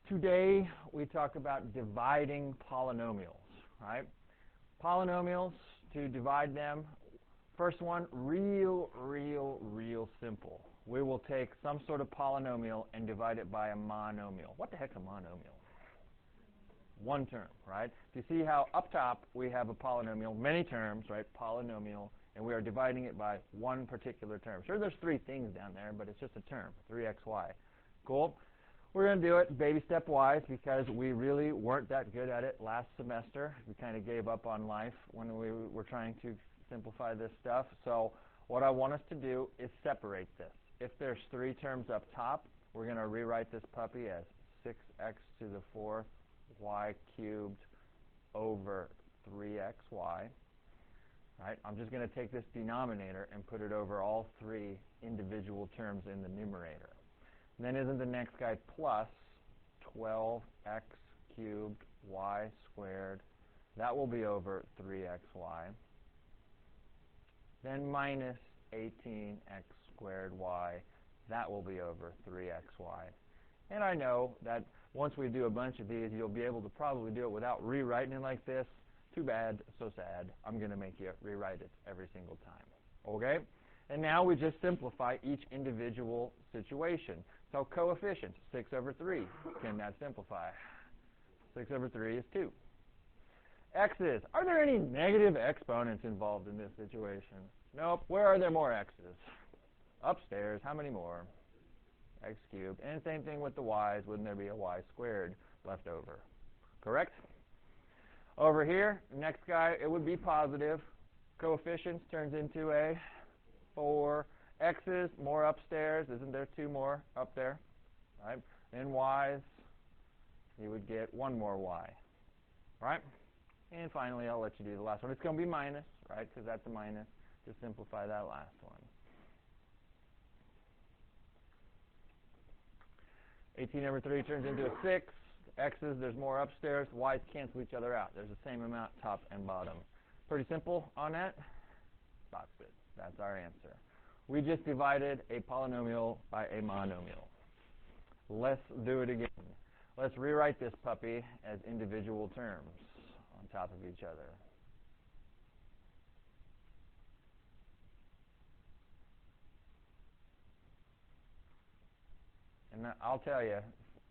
Today we talk about dividing polynomials, right? Polynomials, to divide them, first one, real simple. We will take some sort of polynomial and divide it by a monomial. What the heck's a monomial? One term, right? Do you see how up top we have a polynomial, many terms, right? Polynomial, and we are dividing it by one particular term. Sure, there's three things down there, but it's just a term, 3xy. Cool? We're going to do it baby step-wise because we really weren't that good at it last semester. We kind of gave up on life when we were trying to simplify this stuff. So what I want us to do is separate this. If there's three terms up top, we're going to rewrite this puppy as 6x to the fourth y cubed over 3xy. Right? I'm just going to take this denominator and put it over all three individual terms in the numerator. And then isn't the next guy plus 12x cubed y squared? That will be over 3xy. Then minus 18x squared y. That will be over 3xy. And I know that once we do a bunch of these, you'll be able to probably do it without rewriting it like this. Too bad, so sad. I'm going to make you rewrite it every single time. Okay? And now we just simplify each individual situation. So coefficients, 6 over 3. Can that simplify? 6 over 3 is 2. X's. Are there any negative exponents involved in this situation? Nope. Where are there more x's? Upstairs. How many more? X cubed. And same thing with the y's. Wouldn't there be a y squared left over? Correct? Over here, next guy, it would be positive. Coefficients turns into a 4. X's, more upstairs. Isn't there 2 more up there? Right? And y's, you would get 1 more y. Right? And finally, I'll let you do the last one. It's going to be minus, right? Because that's a minus. Just simplify that last one. 18 over 3 turns into a 6. X's, there's more upstairs. Y's cancel each other out. There's the same amount top and bottom. Pretty simple on that. Box it. That's our answer. We just divided a polynomial by a monomial. Let's do it again. Let's rewrite this puppy as individual terms on top of each other. And I'll tell you,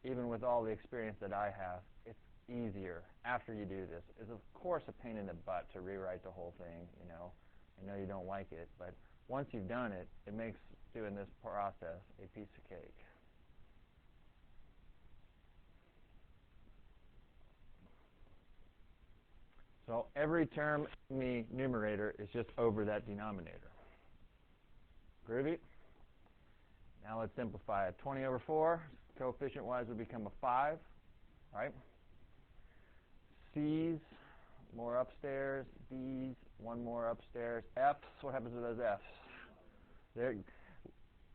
even with all the experience that I have, it's easier after you do this. It's of course a pain in the butt to rewrite the whole thing, you know. I know you don't like it, but once you've done it, it makes doing this process a piece of cake. So every term in the numerator is just over that denominator. Groovy? Now let's simplify it. 20 over 4, coefficient-wise would become a 5, right? C's, more upstairs. D's, 1 more upstairs. F's, what happens to those F's?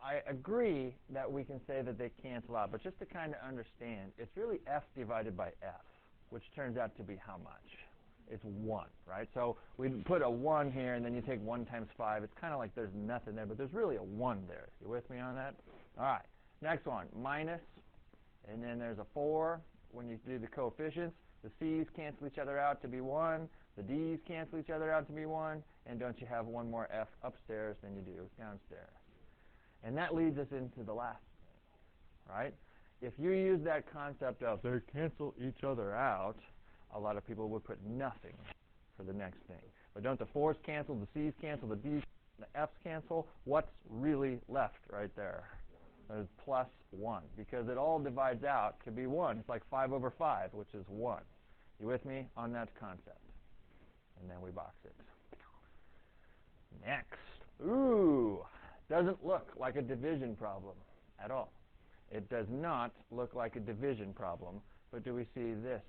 I agree that we can say that they cancel out, but just to kind of understand, it's really F divided by F, which turns out to be how much? It's 1, right? So we put a 1 here, and then you take 1 times 5. It's kind of like there's nothing there, but there's really a 1 there. You with me on that? All right. Next one, minus, and then there's a 4. When you do the coefficients, the C's cancel each other out to be 1. The D's cancel each other out to be 1. And don't you have 1 more F upstairs than you do downstairs? And that leads us into the last thing, right? If you use that concept of they cancel each other out, a lot of people would put nothing for the next thing. But don't the 4's cancel, the C's cancel, the D's, the F's cancel? What's really left right there? There's plus 1, because it all divides out to be 1. It's like 5 over 5, which is 1. You with me on that concept? And then we box it. Next. Ooh, doesn't look like a division problem at all. It does not look like a division problem, but do we see this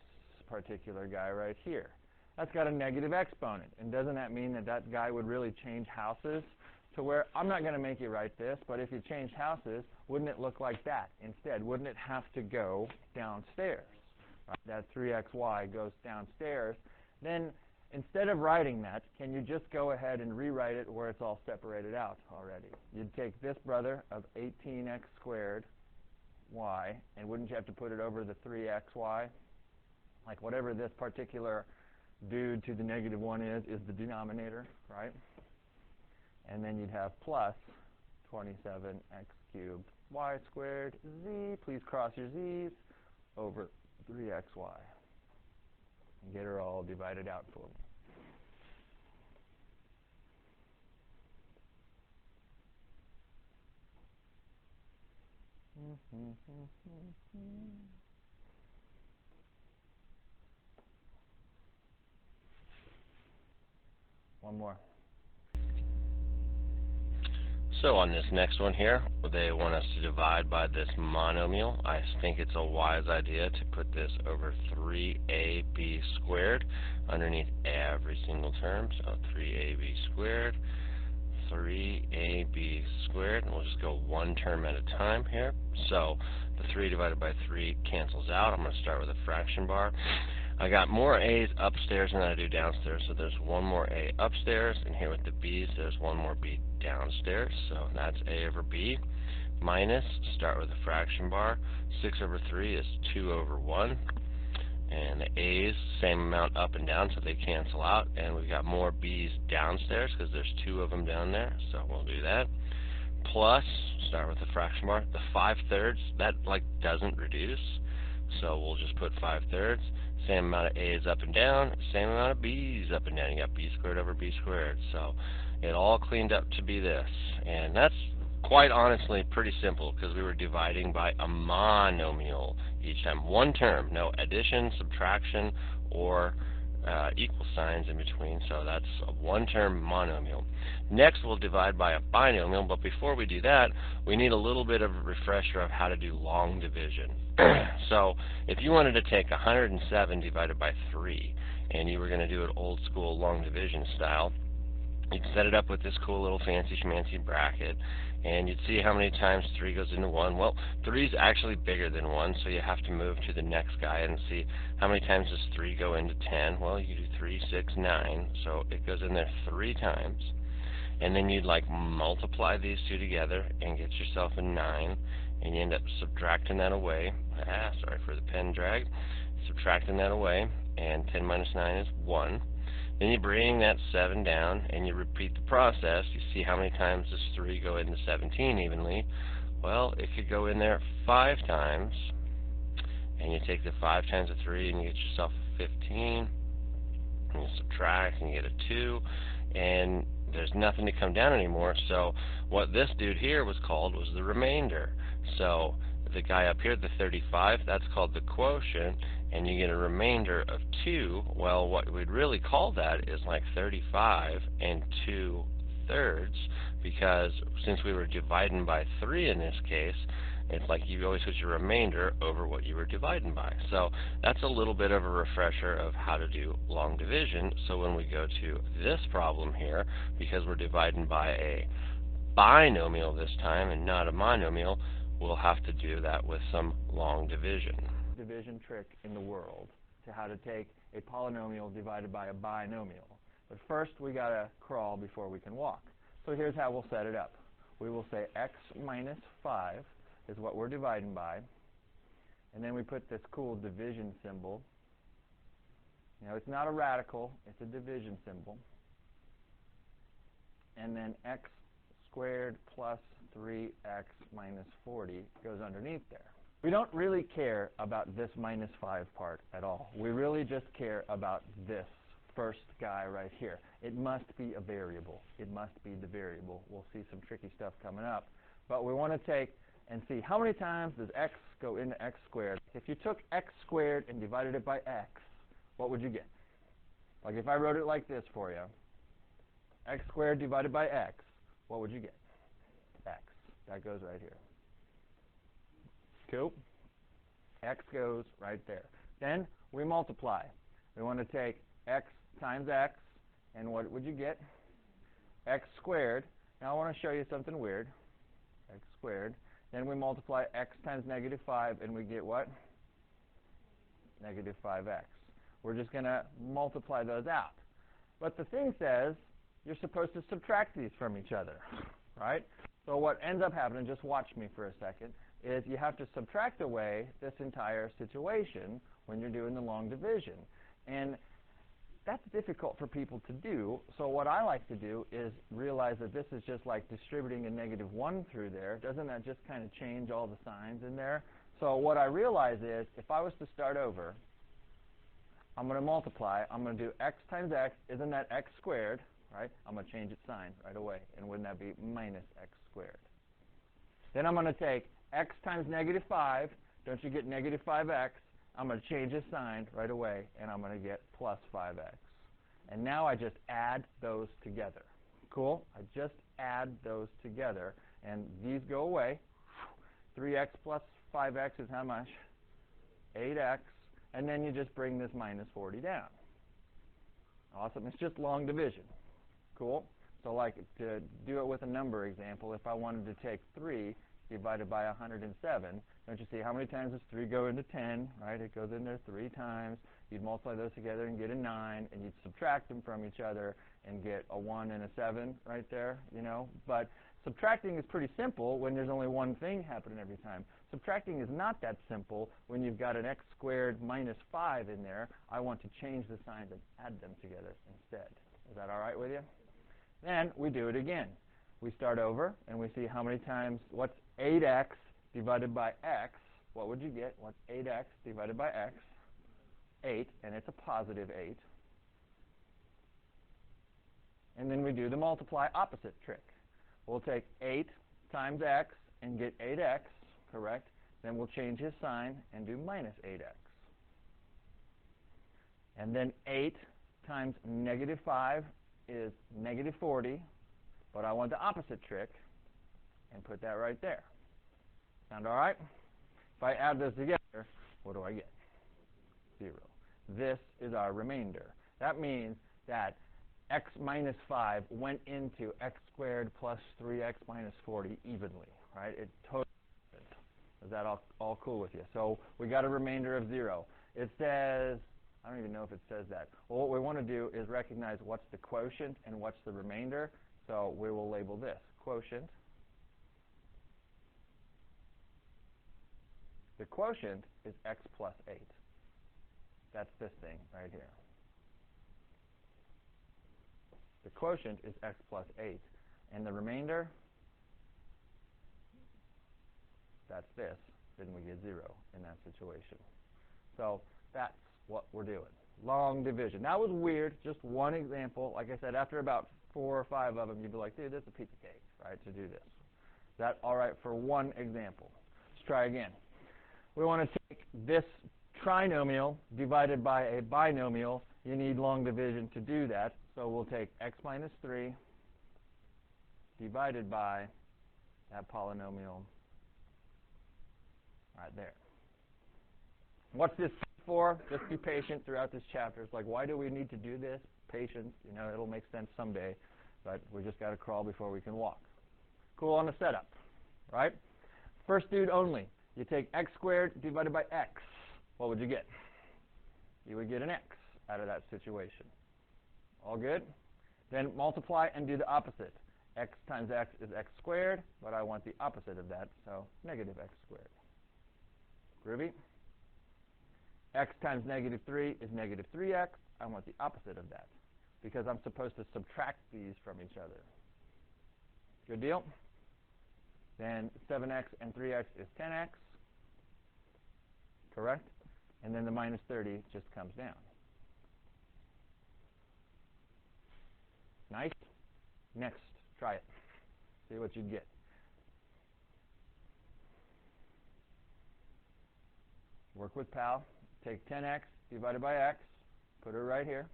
particular guy right here? That's got a negative exponent, and doesn't that mean that that guy would really change houses to where, I'm not going to make you write this, but if you changed houses, wouldn't it look like that instead? Wouldn't it have to go downstairs? Right? That 3xy goes downstairs. Then instead of writing that, can you just go ahead and rewrite it where it's all separated out already? You'd take this brother of 18x squared and wouldn't you have to put it over the 3xy? Like whatever this particular dude to the negative 1 is the denominator, right? And then you'd have plus 27x cubed y squared z, please cross your z's, over 3xy. And get her all divided out for me. One more. So on this next one here, they want us to divide by this monomial. I think it's a wise idea to put this over 3ab squared underneath every single term. So 3ab squared, 3ab squared, and we'll just go one term at a time here. So the 3 divided by 3 cancels out. I'm going to start with a fraction bar. I got more a's upstairs than I do downstairs, so there's one more a upstairs, and here with the b's, there's one more b downstairs, so that's a over b, minus, start with a fraction bar, 6 over 3 is 2 over 1, and the a's, same amount up and down, so they cancel out, and we've got more b's downstairs, because there's 2 of them down there, so we'll do that, plus, start with the fraction bar, the 5/3, that doesn't reduce, so we'll just put 5/3, same amount of a's up and down, same amount of b's up and down. You got b squared over b squared. So it all cleaned up to be this. And that's quite honestly pretty simple because we were dividing by a monomial each time. One term, no addition, subtraction, or equal signs in between. So that's a one-term monomial. Next we'll divide by a binomial, but before we do that, we need a little bit of a refresher of how to do long division. So if you wanted to take 107 divided by 3 and you were going to do it old school long division style, you'd set it up with this cool little fancy schmancy bracket, and you'd see how many times 3 goes into 1. Well, 3 is actually bigger than 1, so you have to move to the next guy and see how many times does 3 go into 10. Well, you do 3, 6, 9, so it goes in there 3 times. And then you'd multiply these two together and get yourself a 9, and you end up subtracting that away. Sorry for the pen drag. Subtracting that away, and 10 minus 9 is 1. Then you bring that 7 down, and you repeat the process. You see how many times does 3 go into 17 evenly. Well, it could go in there 5 times, and you take the 5 times the 3, and you get yourself 15. And you subtract, and you get a 2, and there's nothing to come down anymore. So what this dude here was called was the remainder. So the guy up here, the 35, that's called the quotient, and you get a remainder of 2. Well, what we'd really call that is 35 and 2/3, because since we were dividing by 3 in this case, it's like you always put your remainder over what you were dividing by. So that's a little bit of a refresher of how to do long division. So when we go to this problem here, because we're dividing by a binomial this time and not a monomial, we'll have to do that with some long division. Division trick in the world to how to take a polynomial divided by a binomial. But first we got to crawl before we can walk. So here's how we'll set it up. We will say x minus 5 is what we're dividing by, and then we put this cool division symbol. It's not a radical, it's a division symbol. And then x squared plus 3x minus 40 goes underneath there. We don't really care about this minus 5 part at all. We really just care about this first guy right here. It must be a variable. It must be the variable. We'll see some tricky stuff coming up. But we want to take and see how many times does x go into x squared. If you took x squared and divided it by x, what would you get? Like if I wrote it like this for you, x squared divided by x, what would you get? X. That goes right here. Cool. X goes right there. Then we multiply. We want to take x times x, and what would you get? X squared. Now I want to show you something weird. X squared. Then we multiply x times negative 5, and we get what? Negative 5x. We're just going to multiply those out. But the thing says you're supposed to subtract these from each other, right? So what ends up happening, just watch me for a second, is you have to subtract away this entire situation when you're doing the long division. And that's difficult for people to do, so what I like to do is realize that this is just like distributing a -1 through there. Doesn't that just kind of change all the signs in there? So what I realize is, if I was to start over, I'm going to multiply. I'm going to do x times x. Isn't that x squared, right? I'm going to change its sign right away, and wouldn't that be minus x squared? Then I'm going to take x times -5. Don't you get -5x? I'm going to change the sign right away, and I'm going to get plus 5x. And now I just add those together. Cool? I just add those together, and these go away. 3x plus 5x is how much? 8x. And then you just bring this minus 40 down. Awesome. It's just long division. Cool? So like to do it with a number example, if I wanted to take 3 divided by 107, don't you see how many times does 3 go into 10, right? It goes in there 3 times. You'd multiply those together and get a 9, and you'd subtract them from each other and get a 1 and a 7 right there, you know. But subtracting is pretty simple when there's only one thing happening every time. Subtracting is not that simple when you've got an x squared minus 5 in there. I want to change the signs and add them together instead. Is that all right with you? Then we do it again. We start over, and we see how many times, what's 8x divided by x? What would you get? What's 8x divided by x? 8, and it's a positive 8. And then we do the multiply opposite trick. We'll take 8 times x and get 8x, correct? Then we'll change his sign and do minus 8x. And then 8 times -5 is -40, but I want the opposite trick and put that right there. Sound all right? If I add those together, what do I get? 0. This is our remainder. That means that x minus 5 went into x squared plus 3x minus 40 evenly, right? It totally did. Is that all cool with you? So we got a remainder of 0. It says, I don't even know if it says that. Well, what we want to do is recognize what's the quotient and what's the remainder. So we will label this quotient. The quotient is x plus 8. That's this thing right here. The quotient is x plus 8. And the remainder, that's this. Then we get 0 in that situation. So that's what we're doing. Long division. That was weird. Just one example. Like I said, after about 4 or 5 of them, you'd be like, dude, this is a piece of cake, right, to do this. Is that all right for one example? Let's try again. We want to take this trinomial divided by a binomial. You need long division to do that. So we'll take x minus 3 divided by that polynomial right there. What's this for? Just be patient throughout this chapter. It's like, why do we need to do this? Patience. You know, it'll make sense someday, but we just got to crawl before we can walk. Cool on the setup, right? First dude only. You take x squared divided by x. What would you get? You would get an x out of that situation. All good? Then multiply and do the opposite. X times x is x squared, but I want the opposite of that, so negative x squared. Groovy? X times -3 is negative 3x. I want the opposite of that because I'm supposed to subtract these from each other. Good deal? Then 7x and 3x is 10x. Correct? And then the minus 30 just comes down. Nice? Next, try it. See what you get. Work with PAL. Take 10x divided by x. Put it right here.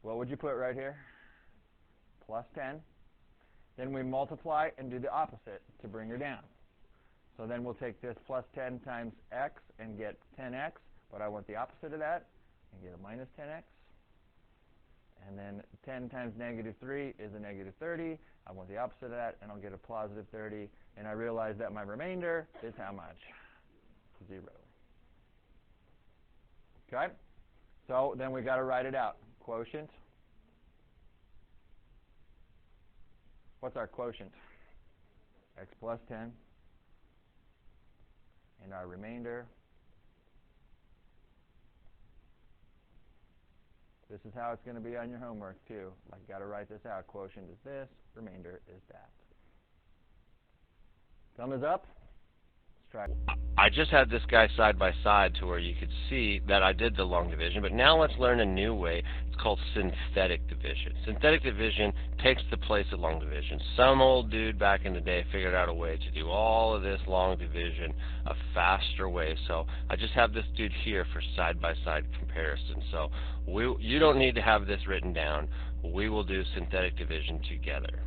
What would you put right here? Plus 10. Then we multiply and do the opposite to bring her down. So then we'll take this plus 10 times x and get 10x, but I want the opposite of that and get a minus 10x. And then 10 times -3 is a negative 30. I want the opposite of that, and I'll get a positive 30. And I realize that my remainder is how much? 0. Okay? So then we got to write it out. Quotient. What's our quotient? x plus 10, and our remainder. This is how it's going to be on your homework too. Like, got to write this out. Quotient is this, remainder is that. Thumb is up. Let's try. I just had this guy side by side to where you could see that I did the long division, but now let's learn a new way. It's called synthetic division. Synthetic division takes the place of long division. Some old dude back in the day figured out a way to do all of this long division a faster way. So I just have this dude here for side by side comparison. So you don't need to have this written down. We will do synthetic division together.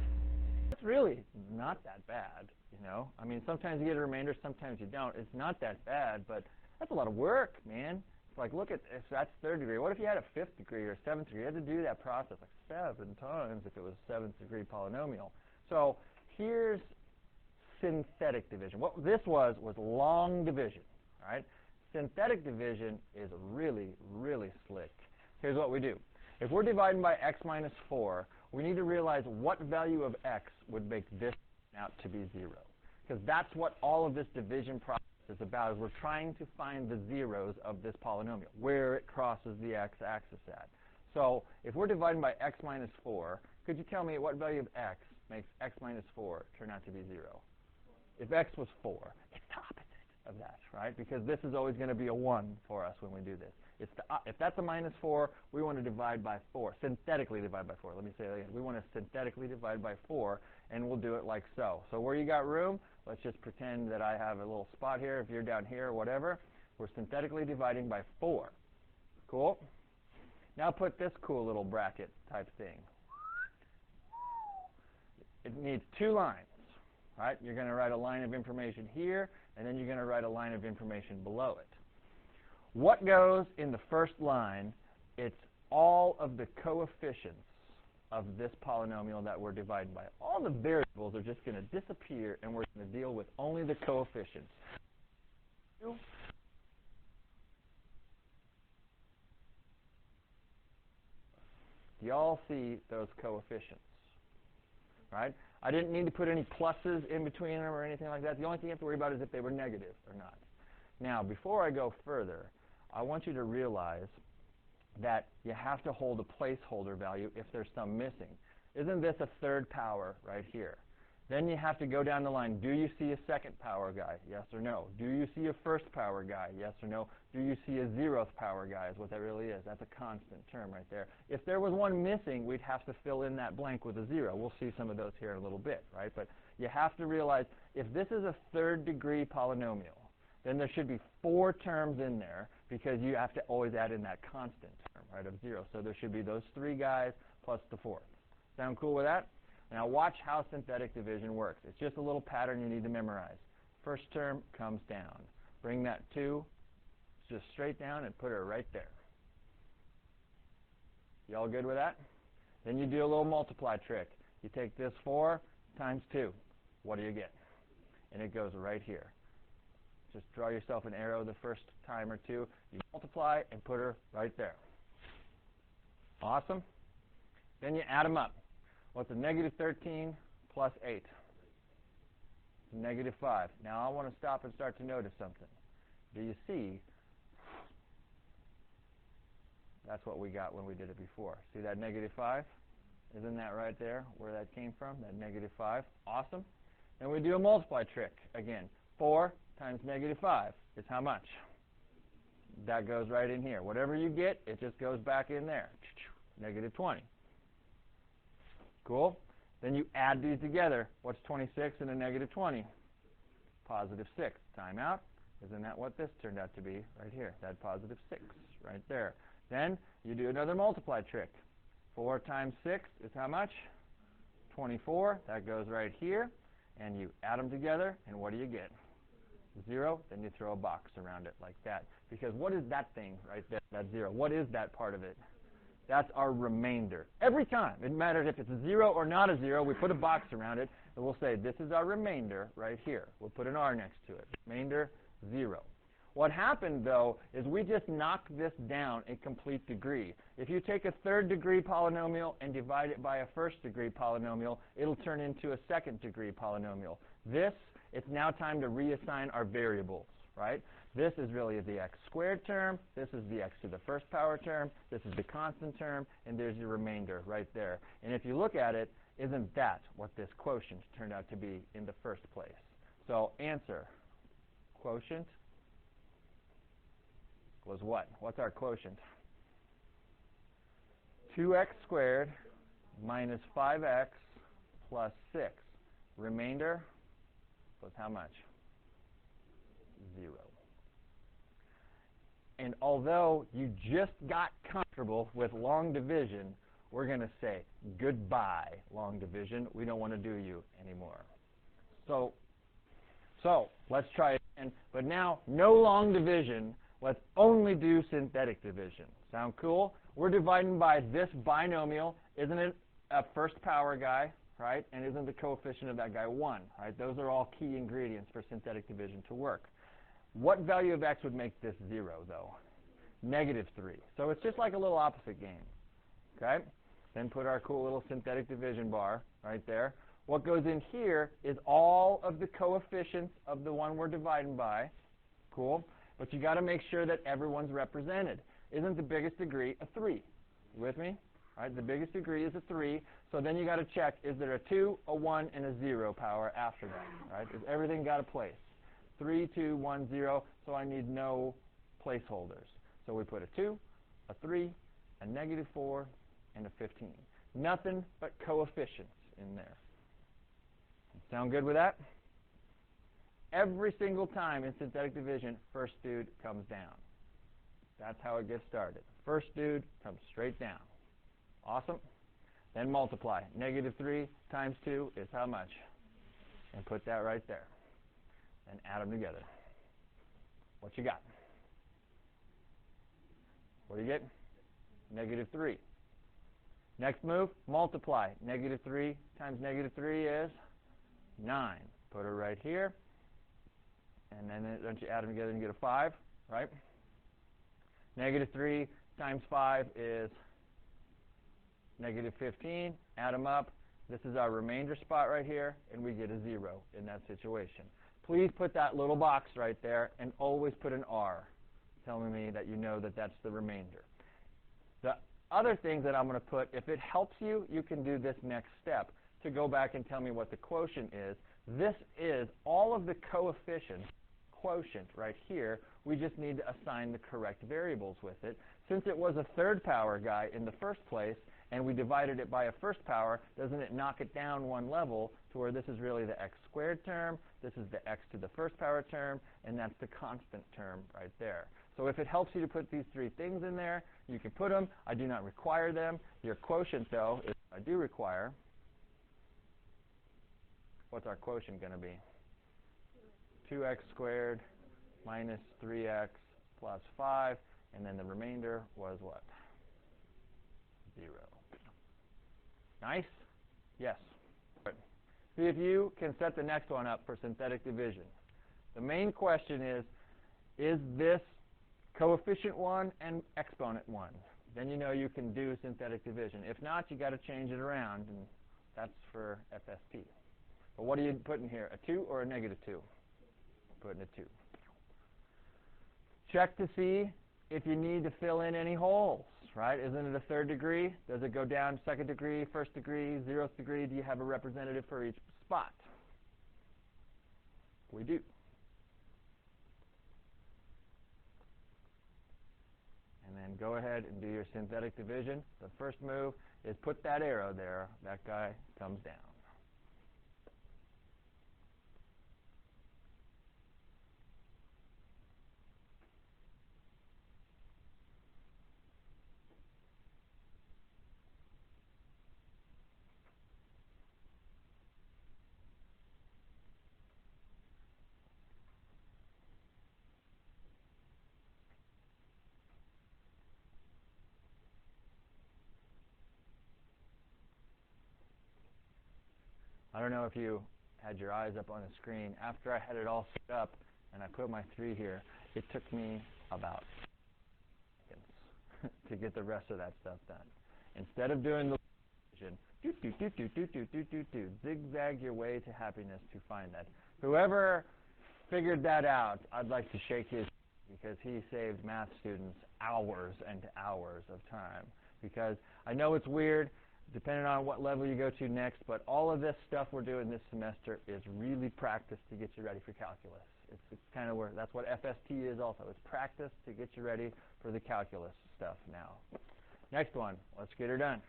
It's really not that bad. You know, I mean, sometimes you get a remainder, sometimes you don't. It's not that bad, but that's a lot of work, man. It's like, look at, if that's third degree. What if you had a fifth degree or seventh degree? You had to do that process like 7 times if it was a seventh degree polynomial. So here's synthetic division. What this was long division, right? Synthetic division is really, really slick. Here's what we do. If we're dividing by x minus 4, we need to realize what value of x would make this out to be 0. Because that's what all of this division process is about, is we're trying to find the zeros of this polynomial, where it crosses the x-axis at. So if we're dividing by x minus 4, could you tell me what value of x makes x minus 4 turn out to be 0? If x was 4, it's the opposite of that, right? Because this is always going to be a 1 for us when we do this. It's if that's a minus 4, we want to divide by 4, synthetically divide by 4. Let me say that again. We want to synthetically divide by 4, and we'll do it like so. So where you got room, let's just pretend that I have a little spot here. If you're down here or whatever, we're synthetically dividing by 4. Cool? Now put this cool little bracket type thing. It needs 2 lines, right? You're going to write a line of information here, and then you're going to write a line of information below it. What goes in the first line? It's all of the coefficients of this polynomial that we're dividing by. All the variables are just going to disappear, and we're going to deal with only the coefficients. Y'all see those coefficients, right? I didn't need to put any pluses in between them or anything like that. The only thing you have to worry about is if they were negative or not. Now, before I go further, I want you to realize that you have to hold a placeholder value if there's some missing. Isn't this a third power right here? Then you have to go down the line. Do you see a second power guy? Yes or no? Do you see a first power guy? Yes or no? Do you see a 0th power guy is what that really is. That's a constant term right there. If there was one missing, we'd have to fill in that blank with a 0. We'll see some of those here in a little bit, right? But you have to realize if this is a third degree polynomial, then there should be 4 terms in there because you have to always add in that constant term, right, of 0. So there should be those 3 guys plus the 4th. Sound cool with that? Now watch how synthetic division works. It's just a little pattern you need to memorize. First term comes down. Bring that 2 just straight down and put it right there. You all good with that? Then you do a little multiply trick. You take this 4 times 2. What do you get? And it goes right here. Just draw yourself an arrow the first time or two. You multiply and put her right there. Awesome. Then you add them up. What's a negative 13 plus 8? Negative 5. Now I want to stop and start to notice something. Do you see? That's what we got when we did it before. See that negative 5? Isn't that right there where that came from? That negative 5. Awesome. Then we do a multiply trick again. 4 times negative 5 is how much? That goes right in here. Whatever you get, it just goes back in there. Negative 20. Cool? Then you add these together. What's 26 and a negative 20? Positive 6. Time out. Isn't that what this turned out to be right here? That positive 6 right there. Then you do another multiply trick. 4 times 6 is how much? 24. That goes right here. And you add them together, and what do you get? 0. Then you throw a box around it like that. Because what is that thing right there, that 0? What is that part of it? That's our remainder. Every time. It matters if it's a 0 or not a 0, we put a box around it, and we'll say this is our remainder right here. We'll put an R next to it. Remainder, 0. What happened, though, is we just knocked this down a complete degree. If you take a third-degree polynomial and divide it by a first-degree polynomial, it'll turn into a second-degree polynomial. This, it's now time to reassign our variables, right? This is really the x squared term. This is the x to the first power term. This is the constant term. And there's your remainder right there. And if you look at it, isn't that what this quotient turned out to be in the first place? So answer, quotient was what? What's our quotient? 2x squared minus 5x plus 6. Remainder was how much? 0. And although you just got comfortable with long division, we're going to say goodbye, long division. We don't want to do you anymore. So let's try it again. But now, no long division. Let's only do synthetic division. Sound cool? We're dividing by this binomial. Isn't it a first power guy, right? And isn't the coefficient of that guy 1, right? Those are all key ingredients for synthetic division to work. What value of x would make this 0, though? -3. So it's just like a little opposite game, okay? Then put our cool little synthetic division bar right there. What goes in here is all of the coefficients of the one we're dividing by. Cool. But you got to make sure that everyone's represented. Isn't the biggest degree a 3? You with me? All right, the biggest degree is a 3. So then you got to check, is there a 2, a 1, and a 0 power after that? Right? Is everything got a place? 3, 2, 1, 0. So I need no placeholders. So we put a 2, a 3, a -4, and a 15. Nothing but coefficients in there. Sound good with that? Every single time in synthetic division, first dude comes down. That's how it gets started. First dude comes straight down. Awesome. Then multiply. -3 times 2 is how much? And put that right there. And add them together. What you got? What do you get? -3. Next move, multiply. -3 times -3 is 9. Put it right here. And then don't you add them together and get a 5, right? -3 times 5 is -15. Add them up. This is our remainder spot right here, and we get a 0 in that situation. Please put that little box right there, and always put an R, telling me that you know that that's the remainder. The other thing that I'm going to put, if it helps you, you can do this next step to go back and tell me what the quotient is. This is all of the coefficients, quotient right here. We just need to assign the correct variables with it. Since it was a third power guy in the first place, and we divided it by a first power, doesn't it knock it down one level to where this is really the x squared term, this is the x to the first power term, and that's the constant term right there. So if it helps you to put these three things in there, you can put them. I do not require them. Your quotient, though, is I do require. What's our quotient going to be? 2x squared minus 3x plus 5, and then the remainder was what? 0. Nice? Yes. Good. See if you can set the next one up for synthetic division. The main question is this coefficient 1 and exponent 1? Then you know you can do synthetic division. If not, you got to change it around, and that's for FST. But what are you putting here, a 2 or a -2? Putting a 2. Check to see if you need to fill in any holes, right? Isn't it a third degree? Does it go down second degree, first degree, 0th degree? Do you have a representative for each spot? We do. And then go ahead and do your synthetic division. The first move is put that arrow there. That guy comes down. I don't know if you had your eyes up on the screen. After I had it all set up and I put my 3 here, it took me about seconds to get the rest of that stuff done. Instead of doing the division, Zigzag your way to happiness to find that. Whoever figured that out, I'd like to shake his, because he saved math students hours and hours of time. Because I know it's weird, depending on what level you go to next, but all of this stuff we're doing this semester is really practice to get you ready for calculus. It's kind of where, that's what FST is also. It's practice to get you ready for the calculus stuff now. Next one, let's get her done.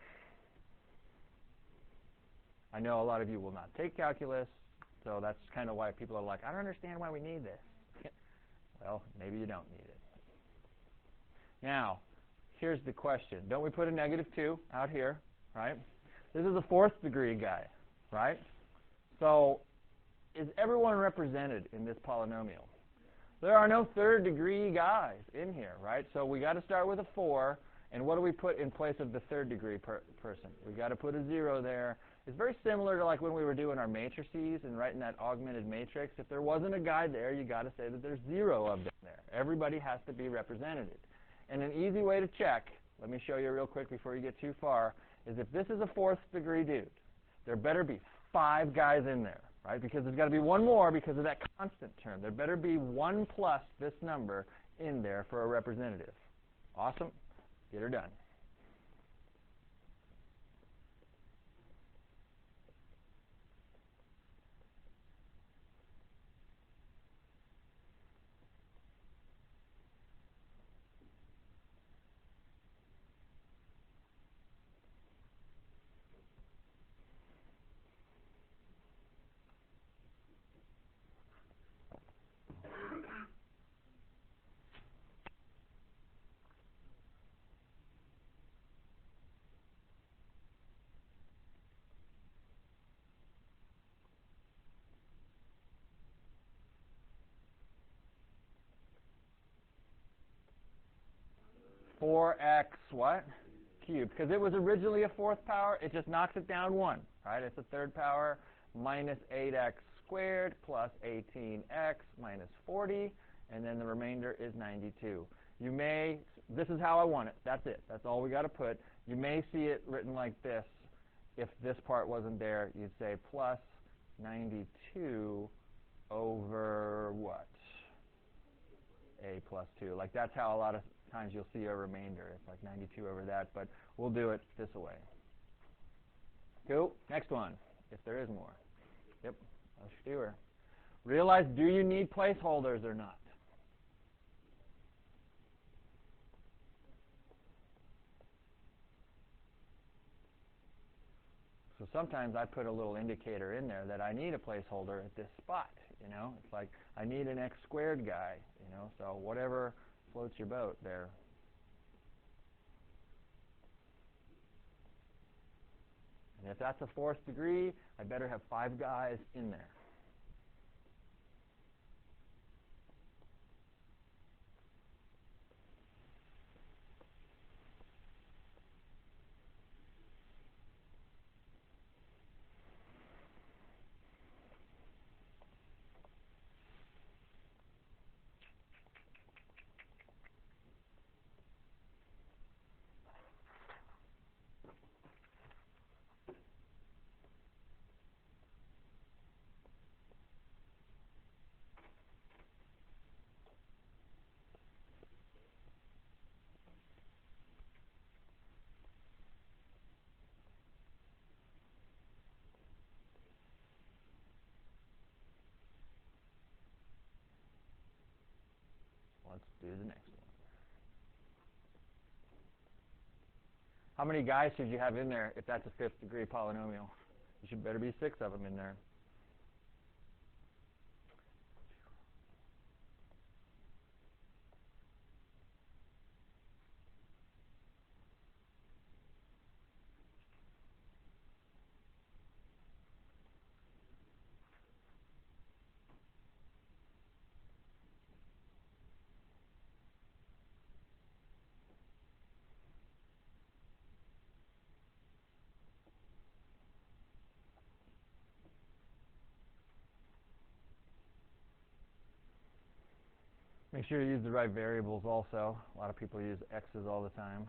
I know a lot of you will not take calculus, so that's kind of why people are like, I don't understand why we need this. Well, maybe you don't need it. Now, here's the question. Don't we put a -2 out here, right? This is a 4th degree guy, right? So is everyone represented in this polynomial? There are no 3rd degree guys in here, right? So we got to start with a 4, and what do we put in place of the 3rd degree person? We got to put a 0 there. It's very similar to like when we were doing our matrices and writing that augmented matrix. If there wasn't a guy there, you got to say that there's 0 of them there. Everybody has to be represented. And an easy way to check, let me show you real quick before you get too far, is if this is a 4th degree dude, there better be 5 guys in there, right? Because there's got to be one more because of that constant term. There better be 1 plus this number in there for a representative. Awesome. Get her done. Four x what? Cubed. Because it was originally a 4th power, it just knocks it down 1, right? It's a 3rd power minus 8x squared plus 18x minus 40, and then the remainder is 92. You may, this is how I want it. That's it. That's all we got to put. You may see it written like this. If this part wasn't there, you'd say plus 92 over what? A plus 2. Like that's how a lot of times you'll see a remainder. It's like 92 over that, but we'll do it this way. Cool. Next one, if there is more. Yep, let's do her. Realize, do you need placeholders or not? So sometimes I put a little indicator in there that I need a placeholder at this spot. You know, it's like I need an x squared guy. You know, so whatever floats your boat there. And if that's a 4th degree, I better have 5 guys in there. Let's do the next one. How many guys should you have in there if that's a 5th degree polynomial? You should better be 6 of them in there. Make sure you use the right variables also. A lot of people use x's all the time.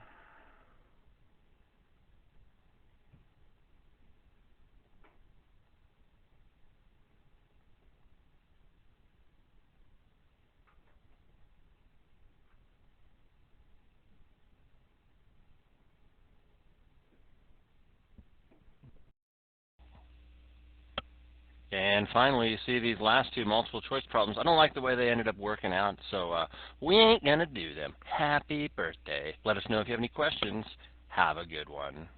And finally, you see these last two multiple choice problems. I don't like the way they ended up working out, so we ain't going to do them. Happy birthday. Let us know if you have any questions. Have a good one.